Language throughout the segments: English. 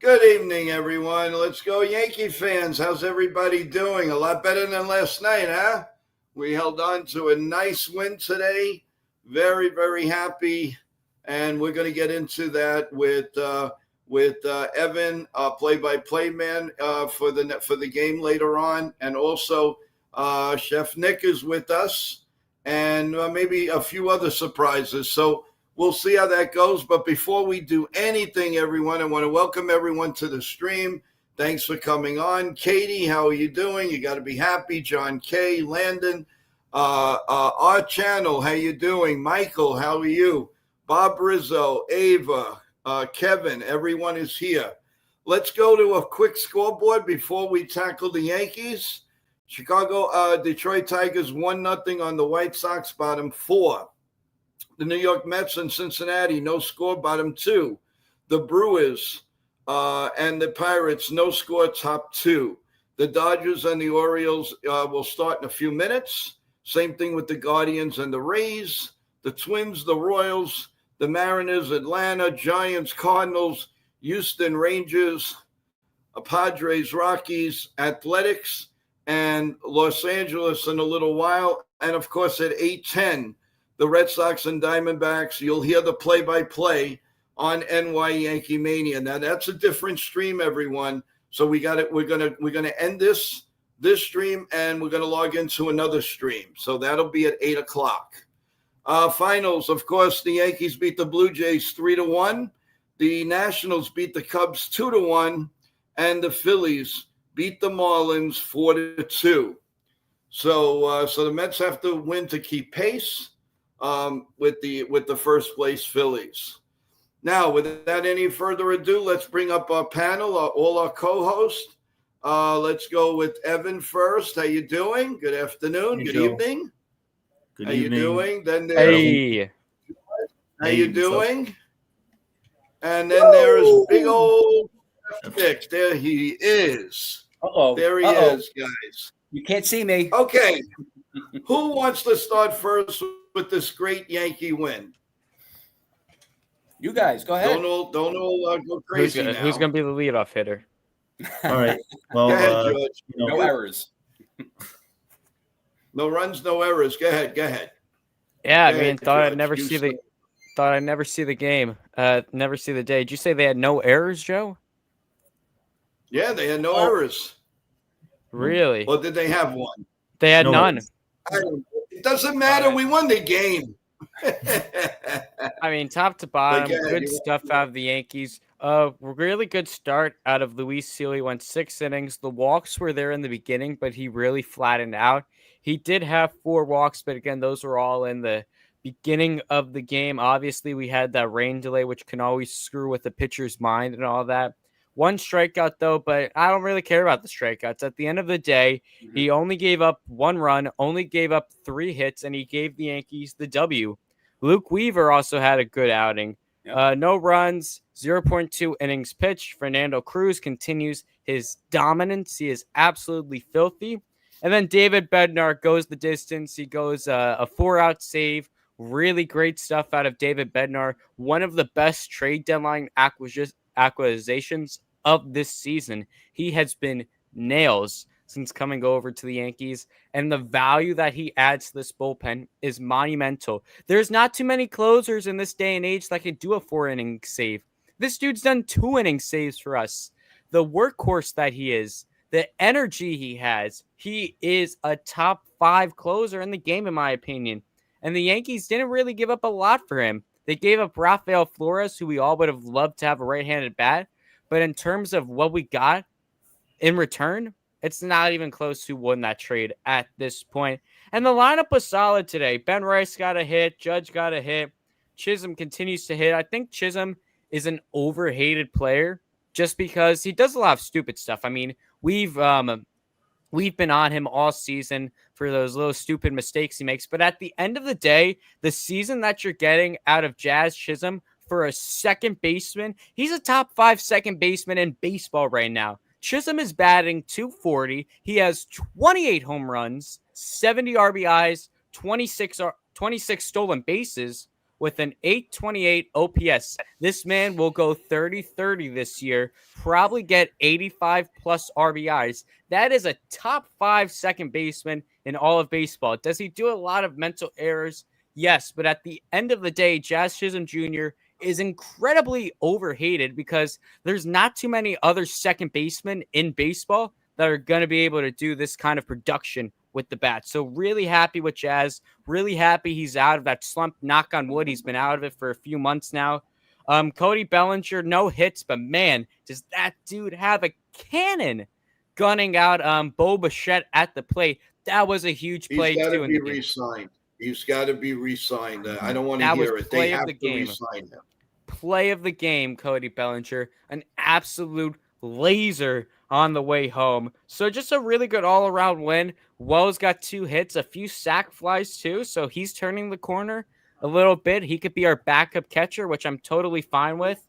Good evening, everyone. Let's go, Yankee fans. How's everybody doing? A lot better than last night, huh? We held on to a nice win today. Very, very happy, and we're going to get into that with Evan, play-by-play man for the game later on, and also Chef Nick is with us, and maybe a few other surprises. So we'll see how that goes. But before we do anything, everyone, I want to welcome everyone to the stream. Thanks for coming on. Katie, how are you doing? You got to be happy. John K., Landon, our channel, how you doing? Michael, how are you? Bob Rizzo, Ava, Kevin, everyone is here. Let's go to a quick scoreboard before we tackle the Yankees. Detroit Tigers 1-0 on the White Sox, bottom 4. The New York Mets and Cincinnati, no score, bottom 2. The Brewers and the Pirates, no score, top 2. The Dodgers and the Orioles will start in a few minutes. Same thing with the Guardians and the Rays. The Twins, the Royals, the Mariners, Atlanta, Giants, Cardinals, Houston, Rangers, Padres, Rockies, Athletics, and Los Angeles in a little while. And, of course, at 8:10, the Red Sox and Diamondbacks. You'll hear the play-by-play on NY Yankee Mania. Now that's a different stream, everyone. So we got it. We're gonna end this stream, and we're gonna log into another stream. So that'll be at 8:00. Finals, of course, the Yankees beat the Blue Jays 3-1. The Nationals beat the Cubs 2-1, and the Phillies beat the Marlins 4-2. So the Mets have to win to keep pace with the first place Phillies. Now, without any further ado, let's bring up our panel, all our co-hosts. Let's go with Evan first. How you doing? Good afternoon. Good evening. Good How evening. you doing? Then Hey. How you doing? And then there's big old Nick. There he is. There he is, guys. You can't see me. Okay. Who wants to start first with this great Yankee win? You guys, go ahead. Don't all go crazy now. Who's going to be the leadoff hitter? All right. Well, Go ahead, George. No errors. No runs, no errors. Go ahead. Yeah, Go I mean, ahead, thought I'd George. never see the game. Never see the day. Did you say they had no errors, Joe? Yeah, they had no errors. Really? Or did they have one? They had No none. errors. It doesn't matter. We won the game. I mean, top to bottom, Like, good stuff out of the Yankees. Really good start out of Luis Sealy. Went 6 innings. The walks were there in the beginning, but he really flattened out. He did have 4 walks, but again, those were all in the beginning of the game. Obviously, we had that rain delay, which can always screw with the pitcher's mind and all that. 1 strikeout, though, but I don't really care about the strikeouts. At the end of the day, he only gave up 1 run, only gave up 3 hits, and he gave the Yankees the W. Luke Weaver also had a good outing. Yep. No runs, 0.2 innings pitched. Fernando Cruz continues his dominance. He is absolutely filthy. And then David Bednar goes the distance. He goes a 4-out save. Really great stuff out of David Bednar. One of the best trade deadline acquisitions of this season. He has been nails since coming over to the Yankees, and the value that he adds to this bullpen is monumental. There's not too many closers in this day and age that can do a 4-inning save. This dude's done 2-inning saves for us. The workhorse that he is, the energy he has, he is a top 5 closer in the game, in my opinion. And the Yankees didn't really give up a lot for him. They gave up Rafael Flores, who we all would have loved to have a right-handed bat. But in terms of what we got in return, it's not even close to won that trade at this point. And the lineup was solid today. Ben Rice got a hit. Judge got a hit. Chisholm continues to hit. I think Chisholm is an overhated player just because he does a lot of stupid stuff. I mean, we've been on him all season for those little stupid mistakes he makes. But at the end of the day, the season that you're getting out of Jazz Chisholm for a second baseman, he's a top 5 second baseman in baseball right now. Chisholm is batting .240. He has 28 home runs, 70 RBIs, 26 stolen bases, with an 828 OPS. This man will go 30-30 this year, probably get 85 plus RBIs. That is a top 5 second baseman in all of baseball. Does he do a lot of mental errors? Yes, but at the end of the day, Jazz Chisholm Jr. is incredibly overhated because there's not too many other second basemen in baseball that are going to be able to do this kind of production with the bat. So really happy with Jazz. Really happy he's out of that slump. Knock on wood, he's been out of it for a few months now. Cody Bellinger, no hits, but man, does that dude have a cannon gunning out Bo Bichette at the plate. That was a huge play. He's got to be re-signed. He's got to be re-signed. I don't want to hear it. They have to re-sign him. Play of the game, Cody Bellinger. An absolute laser on the way home. So just a really good all-around win. Wells got 2 hits, a few sac flies too, so he's turning the corner a little bit. He could be our backup catcher, which I'm totally fine with.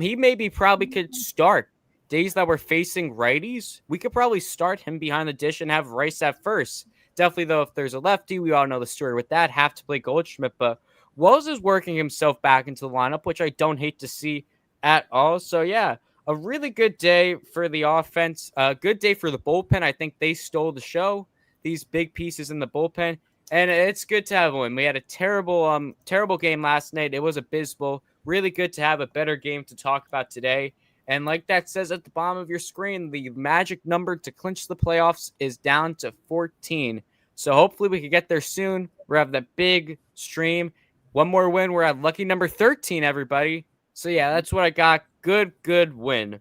He probably could start days that we're facing righties. We could probably start him behind the dish and have Rice at first. Definitely, though, if there's a lefty, we all know the story with that. Have to play Goldschmidt, but Wells is working himself back into the lineup, which I don't hate to see at all. So, yeah, a really good day for the offense. A good day for the bullpen. I think they stole the show, these big pieces in the bullpen. And it's good to have one. We had a terrible game last night. It was abysmal. Really good to have a better game to talk about today. And like that says at the bottom of your screen, the magic number to clinch the playoffs is down to 14. So hopefully we can get there soon. We'll have that big stream. One more win. We're at lucky number 13, everybody. So, yeah, that's what I got. Good win.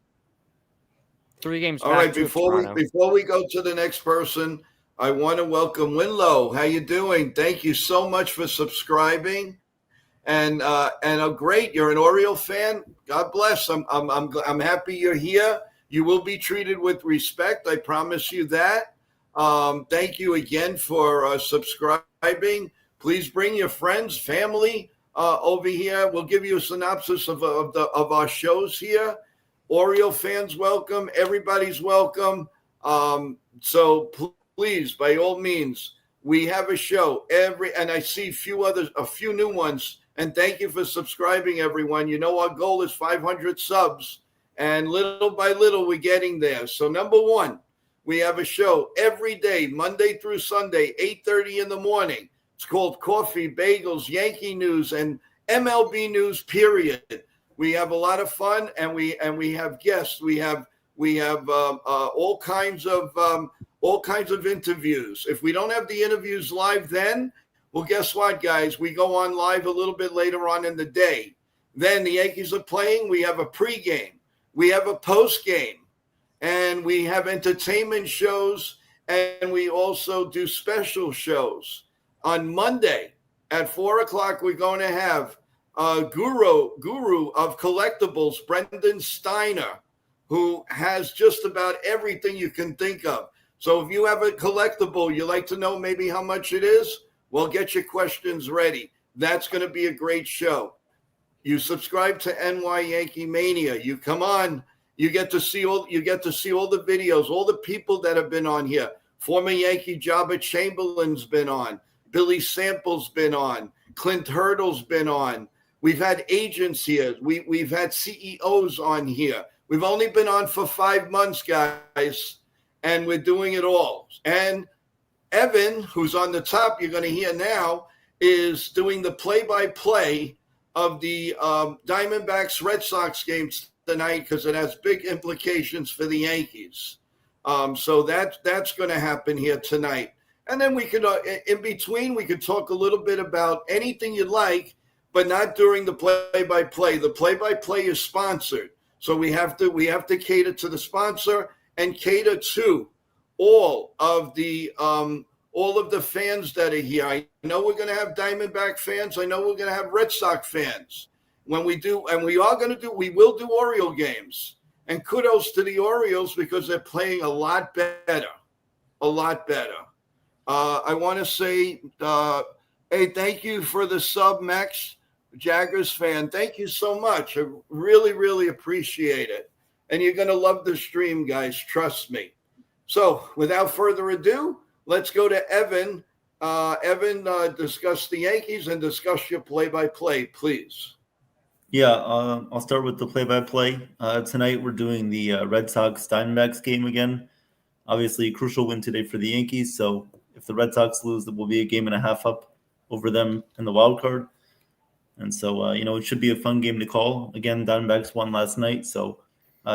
3 games All back right, to before we go to the next person, I want to welcome Winlow. How you doing? Thank you so much for subscribing. And great, you're an Oriole fan. God bless. I'm happy you're here. You will be treated with respect. I promise you that. Thank you again for subscribing. Please bring your friends, family over here. We'll give you a synopsis of our shows here. Oriole fans, welcome. Everybody's welcome. So please, by all means, we have a show and I see a few new ones. And thank you for subscribing, everyone. You know, our goal is 500 subs, and little by little, we're getting there. So number 1, we have a show every day, Monday through Sunday, 8:30 in the morning. It's called Coffee, Bagels, Yankee News, and MLB News, period. We have a lot of fun, and we have guests. We have all kinds of interviews. If we don't have the interviews live then, well, guess what, guys? We go on live a little bit later on in the day. Then the Yankees are playing. We have a pregame. We have a postgame. And we have entertainment shows. And we also do special shows. On Monday at 4 o'clock, we're going to have guru of collectibles, Brendan Steiner, who has just about everything you can think of. So if you have a collectible, you like to know maybe how much it is, well, get your questions ready. That's going to be a great show. You subscribe to NY Yankee Mania. You come on. You get to see all the videos, all the people that have been on here. Former Yankee Jabba Chamberlain's been on. Billy Sample's been on. Clint Hurdle's been on. We've had agents here. We've had CEOs on here. We've only been on for 5 months, guys, and we're doing it all. And Evan, who's on the top, you're going to hear now, is doing the play-by-play of the Diamondbacks Red Sox games tonight because it has big implications for the Yankees. So that's going to happen here tonight. And then we could, in between, we could talk a little bit about anything you like, but not during the play-by-play. The play-by-play is sponsored, so we have to cater to the sponsor and cater to all of the fans that are here. I know we're going to have Diamondback fans. I know we're going to have Red Sox fans. When we do, and we will do Oriole games. And kudos to the Orioles because they're playing a lot better. I want to say, hey, thank you for the sub, Max Jaggers fan. Thank you so much. I really, really appreciate it. And you're going to love the stream, guys. Trust me. So without further ado, let's go to Evan Evan, discuss the Yankees and discuss your play-by-play, please. Yeah, I'll start with the play-by-play. Tonight we're doing the Red Sox Diamondbacks game again. Obviously, a crucial win today for the Yankees. So if the Red Sox lose, it will be a game and a half up over them in the wild card. And so, it should be a fun game to call. Again, Diamondbacks won last night. So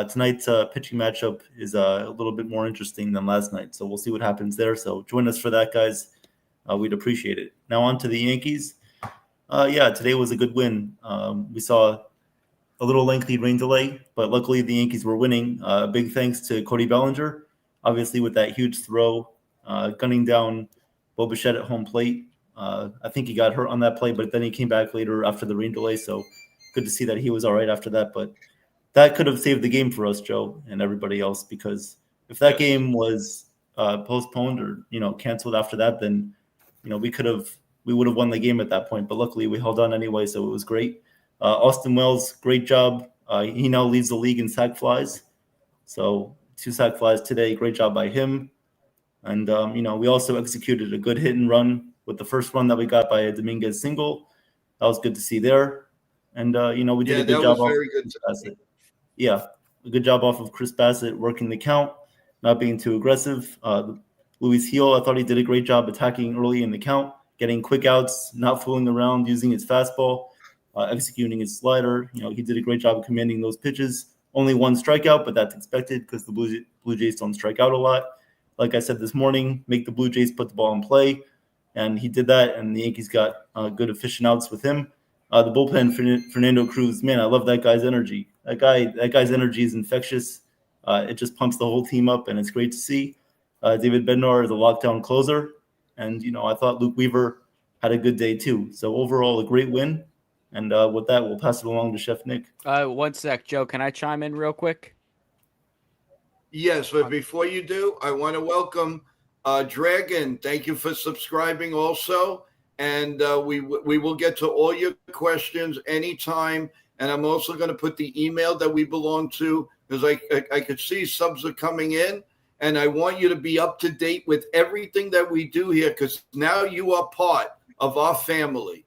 tonight's pitching matchup is a little bit more interesting than last night. So we'll see what happens there. So join us for that, guys. We'd appreciate it. Now on to the Yankees. Today was a good win. We saw a little lengthy rain delay, but luckily the Yankees were winning. Big thanks to Cody Bellinger, obviously with that huge throw, gunning down Bo Bichette at home plate. I think he got hurt on that play, but then he came back later after the rain delay. So good to see that he was all right after that. But that could have saved the game for us, Joe, and everybody else, because if that game was postponed or canceled after that, then we would have won the game at that point. But luckily we held on anyway, so it was great. Austin Wells, great job. He now leads the league in sac flies. So 2 sac flies today. Great job by him. And, we also executed a good hit and run with the first run that we got by a Dominguez single. That was good to see there. And, we did a good job off Chris Bassett. Yeah, a good job off of Chris Bassett working the count, not being too aggressive. Luis Heel, I thought he did a great job attacking early in the count, getting quick outs, not fooling around, using his fastball, executing his slider. He did a great job of commanding those pitches. Only 1 strikeout, but that's expected because the Blue Jays don't strike out a lot. Like I said this morning, make the Blue Jays put the ball in play. And he did that, and the Yankees got good efficient outs with him. The bullpen, Fernando Cruz, man, I love that guy's energy. That guy's energy is infectious. It just pumps the whole team up, and it's great to see. David Bednar is a lockdown closer. And, I thought Luke Weaver had a good day too. So overall, a great win. And with that, we'll pass it along to Chef Nick. 1 sec, Joe. Can I chime in real quick? Yes, but before you do, I want to welcome Dragon. Thank you for subscribing also. And we will get to all your questions anytime. And I'm also going to put the email that we belong to, because I could see subs are coming in. And I want you to be up to date with everything that we do here, because now you are part of our family.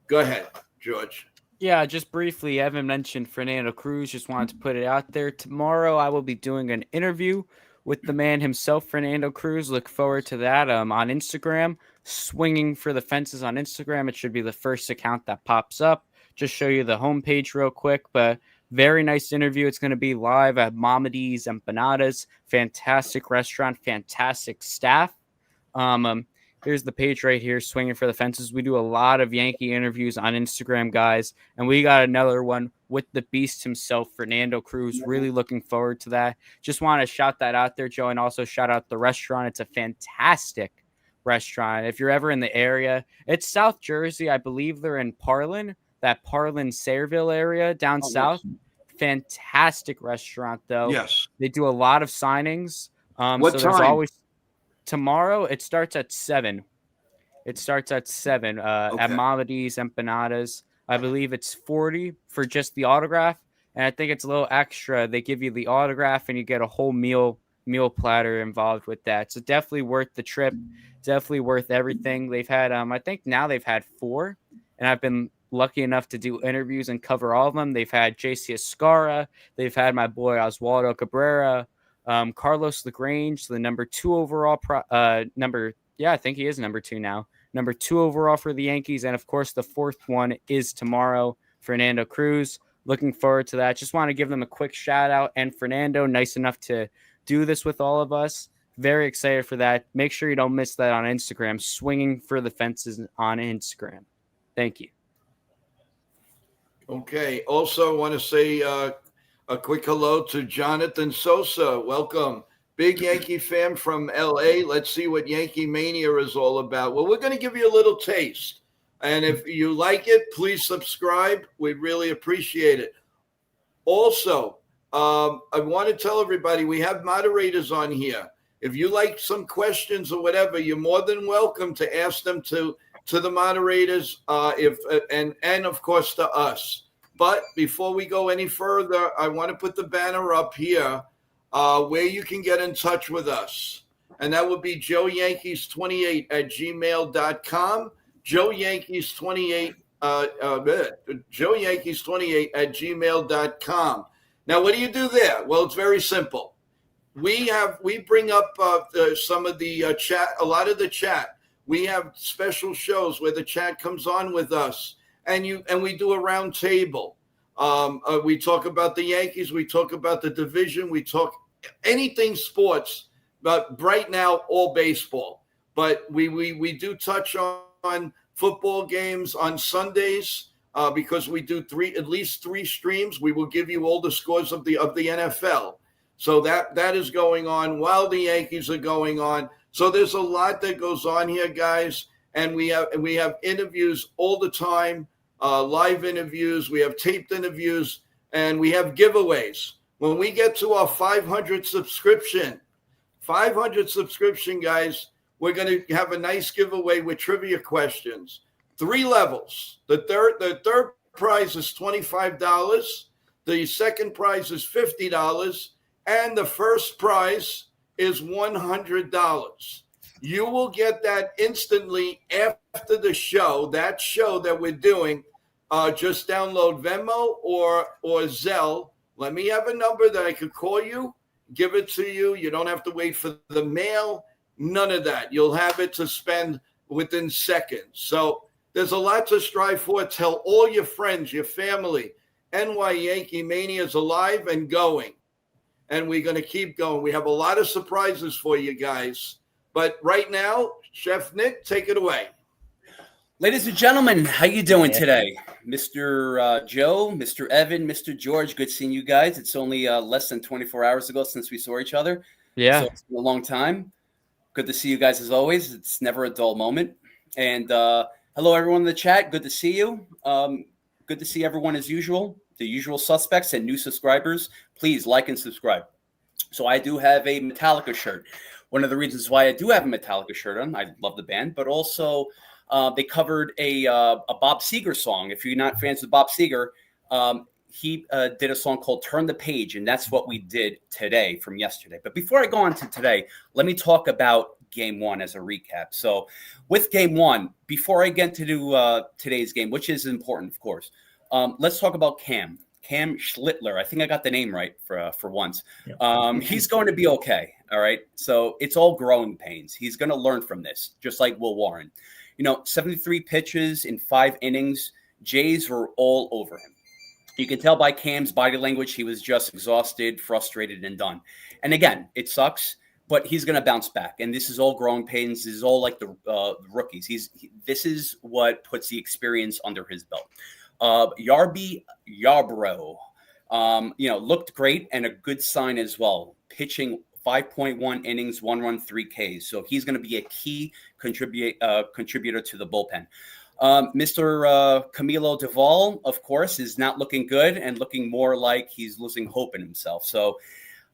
Go ahead, George. Yeah, just briefly, Evan mentioned Fernando Cruz. Just wanted to put it out there. Tomorrow, I will be doing an interview with the man himself, Fernando Cruz. Look forward to that on Instagram. Swinging for the Fences on Instagram. It should be the first account that pops up. Just show you the homepage real quick, but very nice interview. It's going to be live at Mamadi's Empanadas. Fantastic restaurant, fantastic staff. Here's the page right here, Swinging for the Fences. We do a lot of Yankee interviews on Instagram, guys, and we got another one with the beast himself, Fernando Cruz. Really looking forward to that. Just want to shout that out there, Joe, and also shout out the restaurant. It's a fantastic restaurant. If you're ever in the area, it's South Jersey. I believe they're in Parlin, that Parlin-Sayreville area down south. Fantastic restaurant, though. Yes. They do a lot of signings. What so time? There's always tomorrow. It starts at 7. It starts at 7 at Mamadi's Empanadas. I believe it's $40 for just the autograph, and I think it's a little extra. They give you the autograph, and you get a whole meal platter involved with that. So definitely worth the trip. Definitely worth everything. They've had, I think now they've had 4, and I've been lucky enough to do interviews and cover all of them. They've had JC Escara. They've had my boy Oswaldo Cabrera, Carlos LaGrange, the number 2 overall, I think he is number 2 now. Number 2 overall for the Yankees. And of course, the 4th one is tomorrow, Fernando Cruz. Looking forward to that. Just want to give them a quick shout out. And Fernando, nice enough to do this with all of us. Very excited for that. Make sure you don't miss that on Instagram. Swinging for the Fences on Instagram. Thank you. Okay. Also, I want to say a quick hello to Jonathan Sosa. Welcome. Big Yankee fan from LA. Let's see what Yankee Mania is all about. Well, we're going to give you a little taste. And if you like it, please subscribe. We'd really appreciate it. Also, I want to tell everybody we have moderators on here. If you like some questions or whatever, you're more than welcome to ask them to the moderators, and of course to us. But before we go any further, I want to put the banner up here where you can get in touch with us. and that would be joeyankees28@gmail.com. joeyankees28 joeyankees28@gmail.com. Now, what do you do there? Well, it's very simple. We bring up some of the chat, a lot of the chat. We have special shows where the chat comes on with us, and we do a round table. We talk about the Yankees, we talk about the division, we talk anything sports, but right now all baseball. But we do touch on football games on Sundays because we do at least three streams. We will give you all the scores of the NFL. So that is going on while the Yankees are going on. So there's a lot that goes on here, guys, and we have interviews all the time, live interviews. We have taped interviews, and we have giveaways. When we get to our 500 subscription, guys, we're going to have a nice giveaway with trivia questions. 3 levels. The third prize is $25. The second prize is $50. And the first prize is $100. You will get that instantly after the show, that show that we're doing. Just download Venmo or Zelle. Let me have a number that I could call you, give it to you. You don't have to wait for the mail. None of that. You'll have it to spend within seconds. So there's a lot to strive for. Tell all your friends, your family, NY Yankee Mania is alive and going. And we're going to keep going. We have a lot of surprises for you guys. But right now, Chef Nick, take it away. Ladies and gentlemen, how you doing today? Mr. Joe, Mr. Evan, Mr. George, good seeing you guys. It's only less than 24 hours ago since we saw each other. Yeah. So it's been a long time. Good to see you guys as always. It's never a dull moment. And hello, everyone in the chat. Good to see you. Good to see everyone as usual. The usual suspects and new subscribers, please like and subscribe. So I do have a Metallica shirt. One of the reasons why I do have a Metallica shirt on, I love the band, but also they covered a Bob Seger song. If you're not fans of Bob Seger, he did a song called Turn the Page, and that's what we did today from yesterday. But before I go on to today, let me talk about Game 1 as a recap. So with Game 1, before I get to today's game, which is important, of course, let's talk about Cam Schlittler. I think I got the name right for once. Yep. He's going to be okay. All right. So it's all growing pains. He's going to learn from this, just like Will Warren. 73 pitches in 5 innings. Jays were all over him. You can tell by Cam's body language, he was just exhausted, frustrated, and done. And again, it sucks, but he's going to bounce back. And this is all growing pains. This is all like the rookies. This is what puts the experience under his belt. Yarbrough, looked great and a good sign as well. Pitching 5.1 innings, 1 run, 3 Ks. So he's going to be a key contributor to the bullpen. Mr. Camilo Duvall, of course, is not looking good and looking more like he's losing hope in himself. So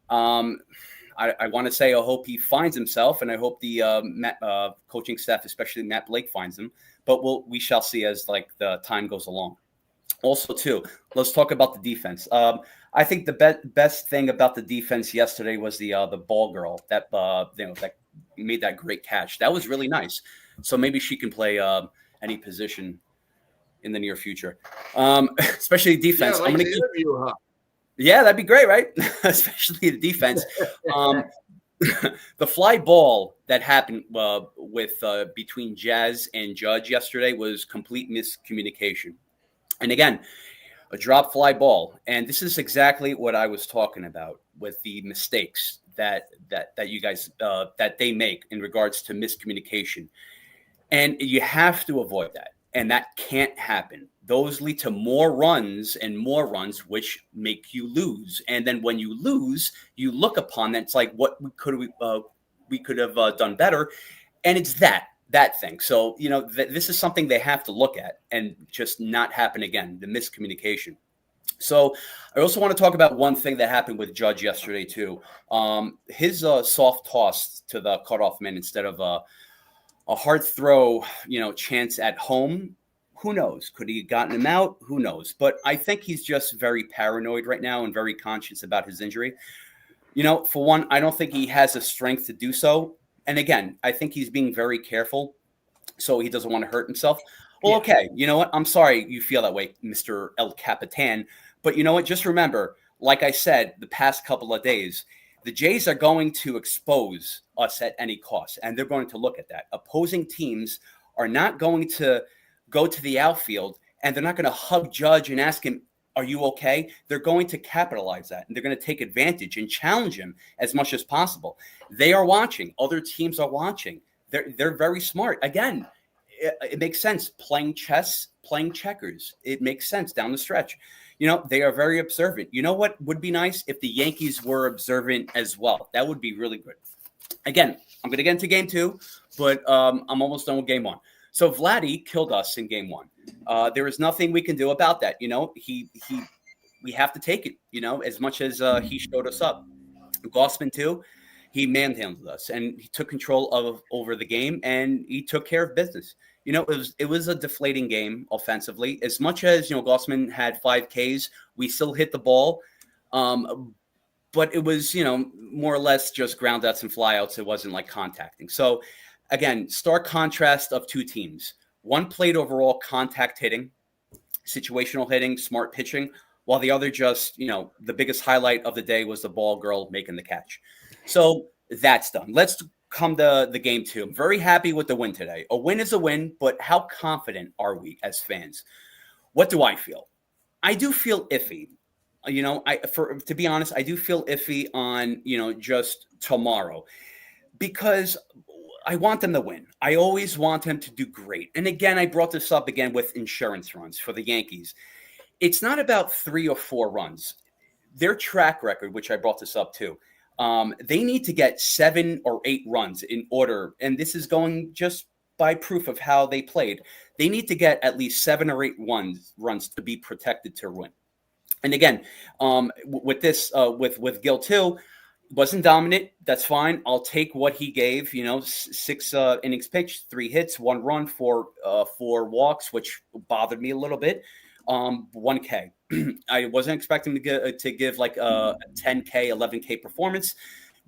I want to say I hope he finds himself, and I hope the coaching staff, especially Matt Blake, finds him. But we shall see as the time goes along. Also, too, let's talk about the defense. I think the best thing about the defense yesterday was the ball girl that that made that great catch. That was really nice. So maybe she can play any position in the near future, especially defense. Yeah, I'm going to interview her. Yeah, that'd be great, right? Especially the defense. The fly ball that happened with between Jazz and Judge yesterday was complete miscommunication. And again, a drop fly ball. And this is exactly what I was talking about with the mistakes that you guys that they make in regards to miscommunication. And you have to avoid that. And that can't happen. Those lead to more runs, which make you lose. And then when you lose, you look upon that. It's like, what we could have done better. And it's that thing. So, this is something they have to look at and just not happen again, the miscommunication. So I also want to talk about one thing that happened with Judge yesterday, too. His soft toss to the cutoff man instead of a hard throw, chance at home. Who knows? Could he have gotten him out? Who knows? But I think he's just very paranoid right now and very conscious about his injury. For one, I don't think he has the strength to do so. And again, I think he's being very careful so he doesn't want to hurt himself. Well, Yeah. okay. You know what? I'm sorry you feel that way, Mr. El Capitan. But you know what? Just remember, like I said, the past couple of days, the Jays are going to expose us at any cost, and they're going to look at that. Opposing teams are not going to go to the outfield, and they're not going to hug Judge and ask him, are you okay? They're going to capitalize that, and they're going to take advantage and challenge him as much as possible. They are watching. Other teams are watching. They're very smart. Again, it makes sense. Playing chess, playing checkers. It makes sense down the stretch. You know, they are very observant. You know what would be nice? If the Yankees were observant as well. That would be really good. Again, I'm going to get into game 2, but I'm almost done with game 1. So Vladdy killed us in game 1. There is nothing we can do about that. You know, we have to take it, you know, as much as he showed us up. Gossman, too, he manhandled us, and he took control over the game, and he took care of business. You know, it was a deflating game offensively. As much as, you know, Gossman had 5 Ks, we still hit the ball. But it was, you know, more or less just ground outs and flyouts. It wasn't like contacting. So, again, stark contrast of two teams. One played overall contact hitting, situational hitting, smart pitching, while the other just, you know, the biggest highlight of the day was the ball girl making the catch. So that's done. Let's come to the game 2. I'm very happy with the win today. A win is a win, but how confident are we as fans? What do I feel? I do feel iffy. You know, to be honest, I do feel iffy on, you know, just tomorrow, because I want them to win. I always want them to do great. And again, I brought this up again with insurance runs for the Yankees. It's not about 3 or 4 runs. Their track record, which I brought this up too, they need to get 7 or 8 runs in order. And this is going just by proof of how they played. They need to get at least 7 or 8 runs to be protected to win. And again, with this, with Gil too, wasn't dominant. That's fine. I'll take what he gave. You know, 6 innings pitched, 3 hits, 1 run, 4 walks, which bothered me a little bit. 1K. I wasn't expecting to give like a 10K, 11K performance.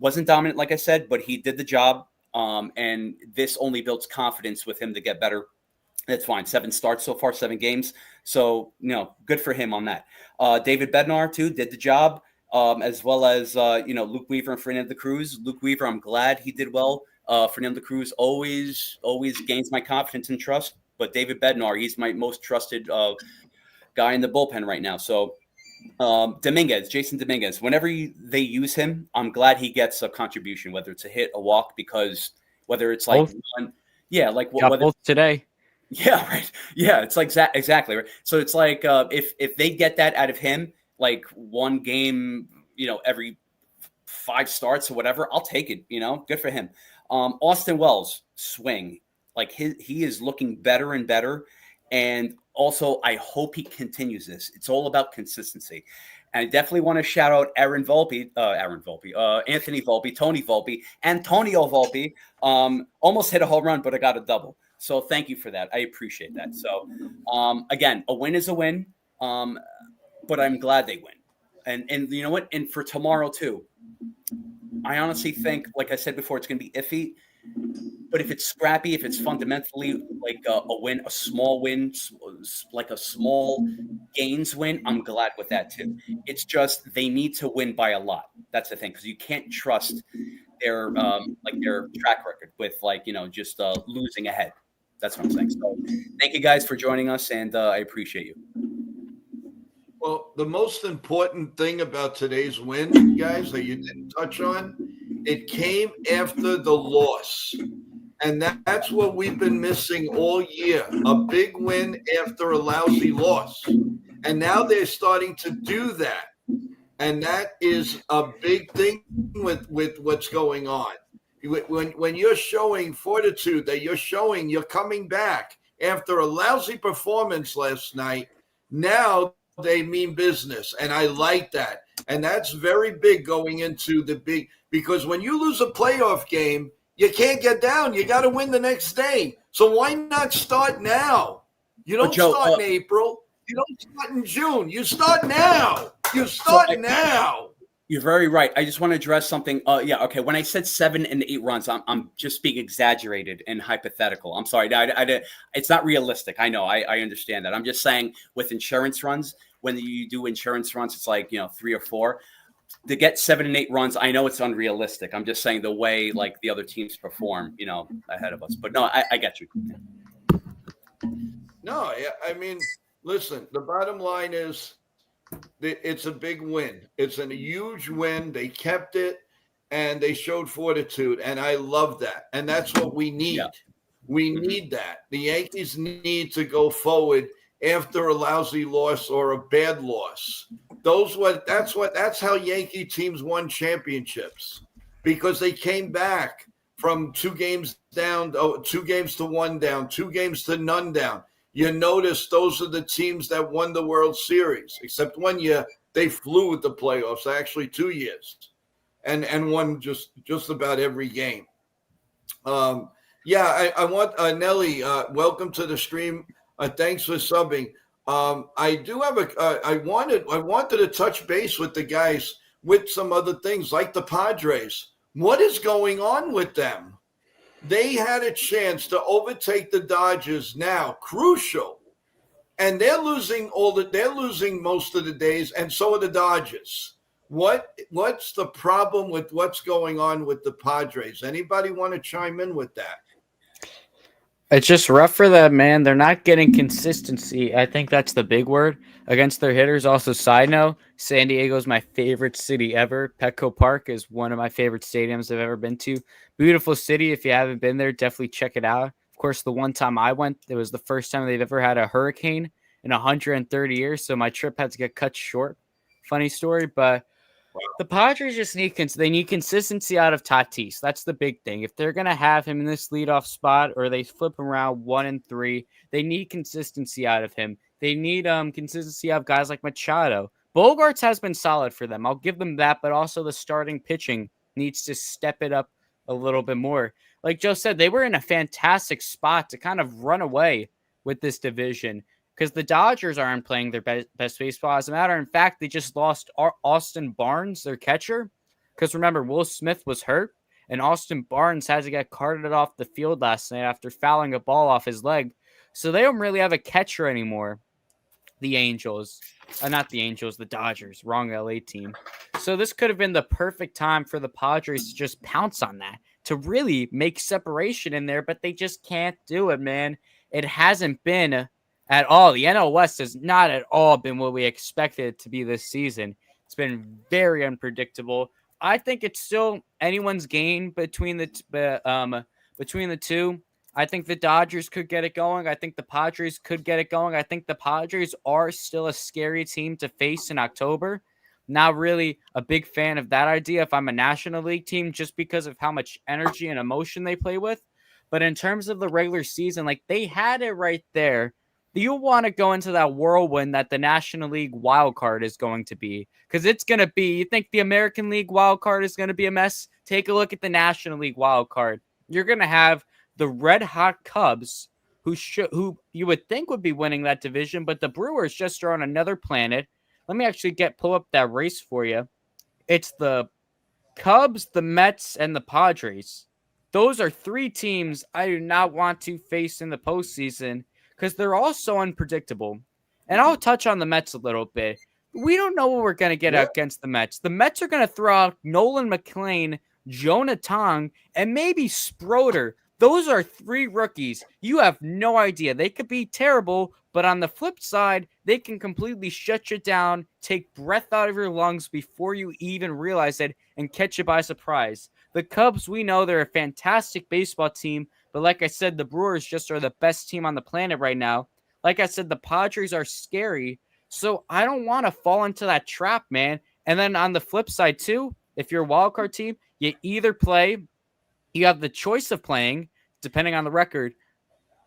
Wasn't dominant, like I said, but he did the job. And this only builds confidence with him to get better. That's fine. 7 starts so far, 7 games. So, you know, good for him on that. David Bednar, too, did the job, as well as, you know, Luke Weaver and Fernando Cruz. Luke Weaver, I'm glad he did well. Fernando Cruz always gains my confidence and trust. But David Bednar, he's my most trusted guy in the bullpen right now. So, Jason Dominguez, whenever they use him, I'm glad he gets a contribution, whether it's a hit, a walk, because whether it's like got both today. Yeah, right. Yeah, it's like exactly right. So it's like if they get that out of him, like 1 game, you know, every 5 starts or whatever, I'll take it. You know, good for him. Austin Wells swing, like he is looking better and better, and also I hope he continues this. It's all about consistency. And I definitely want to shout out Anthony Volpe, Tony Volpe, Antonio Volpe. Almost hit a home run, but I got a double. So thank you for that. I appreciate that. So again, a win is a win, but I'm glad they win. And you know what? And for tomorrow too, I honestly think, like I said before, it's going to be iffy. But if it's scrappy, if it's fundamentally like a win, a small win, like a small gains win, I'm glad with that too. It's just they need to win by a lot. That's the thing, because you can't trust their track record with just losing ahead. That's what I'm saying. So thank you guys for joining us, and I appreciate you. Well, the most important thing about today's win, guys, that you didn't touch on, it came after the loss. And that's what we've been missing all year, a big win after a lousy loss. And now they're starting to do that. And that is a big thing with what's going on. When you're showing fortitude, that you're coming back after a lousy performance last night, now they mean business. And I like that. And that's very big going into the big, because when you lose a playoff game, you can't get down. You got to win the next day. So why not start now? You don't start in April. You don't start in June. You start now. You start now. You're very right. I just want to address something. Yeah, okay. When I said 7 and 8 runs, I'm just being exaggerated and hypothetical. I'm sorry. It's not realistic. I know. I understand that. I'm just saying with insurance runs, when you do insurance runs, it's like 3 or 4. To get 7 and 8 runs, I know it's unrealistic. I'm just saying the way like the other teams perform, ahead of us. But no, I get you. No, I mean, listen. The bottom line is, it's a big win. It's a huge win. They kept it, and they showed fortitude, and I love that. And that's what we need. Yeah. We need that. The Yankees need to go forward after a lousy loss or a bad loss. That's how Yankee teams won championships, because they came back from 2 games down, 2 games to 1 down, 2 games to none down. You notice those are the teams that won the World Series, except 1 year they flew with the playoffs, actually 2 years, and won just about every game. I want Nelly. Welcome to the stream. Thanks for subbing. I do have I wanted to touch base with the guys with some other things like the Padres. What is going on with them? They had a chance to overtake the Dodgers now, crucial, and they're losing most of the days, and so are the Dodgers. What's the problem with what's going on with the Padres? Anybody want to chime in with that? It's just rough for them, man. They're not getting consistency. I think that's the big word against their hitters. Also, side note, San Diego is my favorite city ever. Petco Park is one of my favorite stadiums I've ever been to. Beautiful city. If you haven't been there, definitely check it out. Of course, the one time I went, it was the first time they've ever had a hurricane in 130 years, so my trip had to get cut short. Funny story, but the Padres just need consistency out of Tatis. That's the big thing. If they're gonna have him in this leadoff spot, or they flip him around 1 and 3, they need consistency out of him. They need consistency out of guys like Machado. Bogarts has been solid for them. I'll give them that, but also the starting pitching needs to step it up a little bit more. Like Joe said, they were in a fantastic spot to kind of run away with this division, because the Dodgers aren't playing their best baseball. As a matter of fact, they just lost Austin Barnes, their catcher, because remember, Will Smith was hurt, and Austin Barnes had to get carted off the field last night after fouling a ball off his leg. So they don't really have a catcher anymore. The Angels. Not the Angels, the Dodgers. Wrong LA team. So this could have been the perfect time for the Padres to just pounce on that, to really make separation in there, but they just can't do it, man. It hasn't been at all. The NL West has not at all been what we expected it to be this season. It's been very unpredictable. I think it's still anyone's game between the two. I think the Dodgers could get it going. I think the Padres could get it going. I think the Padres are still a scary team to face in October. Not really a big fan of that idea if I'm a National League team, just because of how much energy and emotion they play with. But in terms of the regular season, like, they had it right there. You want to go into that whirlwind that the National League wild card is going to be, because it's going to be, you think the American League wild card is going to be a mess? Take a look at the National League wild card. You're going to have the red hot Cubs, who you would think would be winning that division, but the Brewers just are on another planet. Let me actually pull up that race for you. It's the Cubs, the Mets, and the Padres. Those are 3 teams I do not want to face in the postseason, because they're all so unpredictable. And I'll touch on the Mets a little bit. We don't know what we're going to get against the Mets. The Mets are going to throw out Nolan McLean, Jonah Tong, and maybe Sproder. Those are 3 rookies. You have no idea. They could be terrible, but on the flip side, they can completely shut you down, take breath out of your lungs before you even realize it, and catch you by surprise. The Cubs, we know they're a fantastic baseball team, but like I said, the Brewers just are the best team on the planet right now. Like I said, the Padres are scary, so I don't want to fall into that trap, man. And then on the flip side, too, if you're a wildcard team, you have the choice of playing, depending on the record.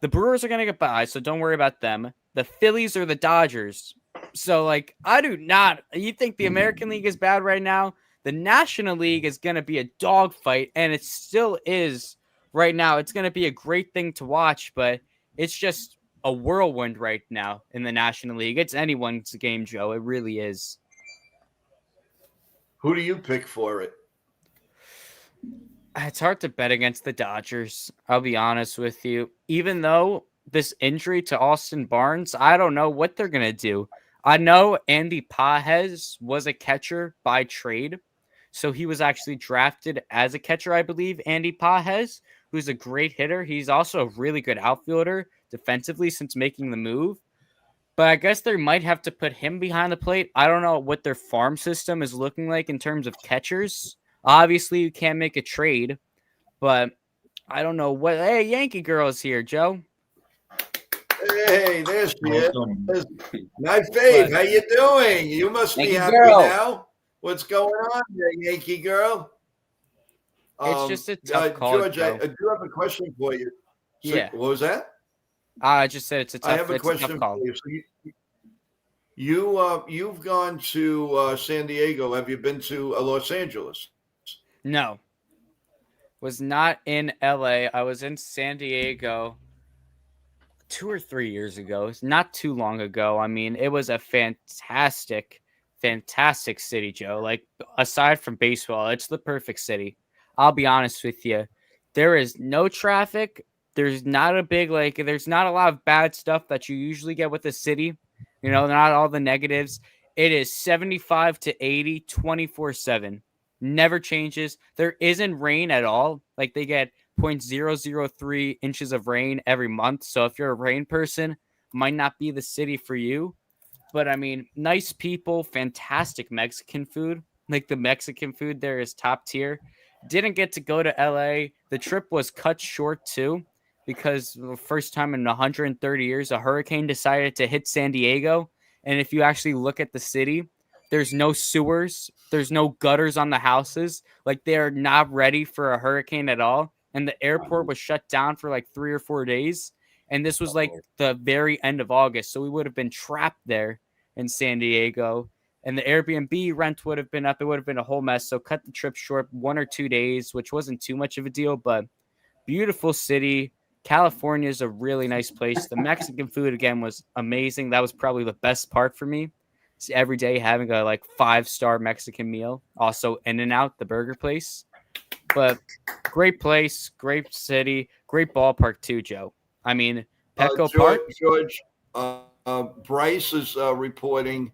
The Brewers are going to get by, so don't worry about them. The Phillies or the Dodgers. So, like, you think the American League is bad right now? The National League is going to be a dogfight, and it still is right now. It's going to be a great thing to watch, but it's just a whirlwind right now in the National League. It's anyone's game, Joe. It really is. Who do you pick for it? It's hard to bet against the Dodgers. I'll be honest with you. Even though this injury to Austin Barnes, I don't know what they're going to do. I know Andy Pages was a catcher by trade. So he was actually drafted as a catcher, I believe. Andy Pages, who's a great hitter. He's also a really good outfielder defensively since making the move. But I guess they might have to put him behind the plate. I don't know what their farm system is looking like in terms of catchers. Obviously, you can't make a trade, but I don't know what. Hey, Yankee girl is here, Joe. Hey, there she is. Welcome. My fave, how you doing? You must be Yankee happy girl. now. What's going on there, Yankee girl? It's just a tough call, George, Joe. I do have a question for you. So, Yeah. What was that? I just said it's a tough. I have a it's question a tough call. for you. So you've gone to San Diego. Have you been to Los Angeles? No, was not in LA. I was in San Diego 2 or 3 years ago. It's not too long ago. I mean, it was a fantastic city, Joe. Like, aside from baseball, it's the perfect city. I'll be honest with you. There is no traffic. There's not there's not a lot of bad stuff that you usually get with the city. You know, not all the negatives. It is 75 to 80, 24/7. Never changes. There isn't rain at all. Like, they get 0.003 inches of rain every month. So if you're a rain person, might not be the city for you. But I mean, nice people, fantastic Mexican food. Like, the Mexican food there is top tier. Didn't get to go to LA. The trip was cut short too, because the first time in 130 years, a hurricane decided to hit San Diego. And if you actually look at the city, there's no sewers, there's no gutters on the houses. Like, they're not ready for a hurricane at all. And the airport was shut down for like 3 or 4 days. And this was like the very end of August. So we would have been trapped there in San Diego. And the Airbnb rent would have been up. It would have been a whole mess. So cut the trip short, 1 or 2 days, which wasn't too much of a deal, but beautiful city. California is a really nice place. The Mexican food, again, was amazing. That was probably the best part for me. It's every day having a like 5-star Mexican meal. Also, In-N-Out, the burger place. But great place, great city, great ballpark too, Joe. I mean, Petco Park. George, Bryce is reporting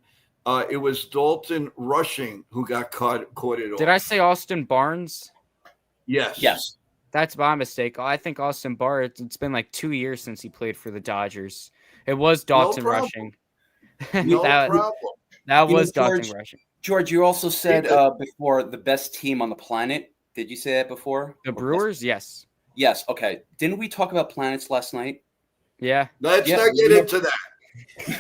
it was Dalton Rushing who got caught it off. Did I say Austin Barnes? Yes. Yes. That's my mistake. I think Austin Barnes, it's been like 2 years since he played for the Dodgers. It was Dalton problem. Rushing. No that, problem. that You know, was Dalton George, Rushing. George, you also said before the best team on the planet. Did you say that before? The Brewers, yes. Yes. Okay. Didn't we talk about planets last night? Yeah. Let's Yeah, not get into that.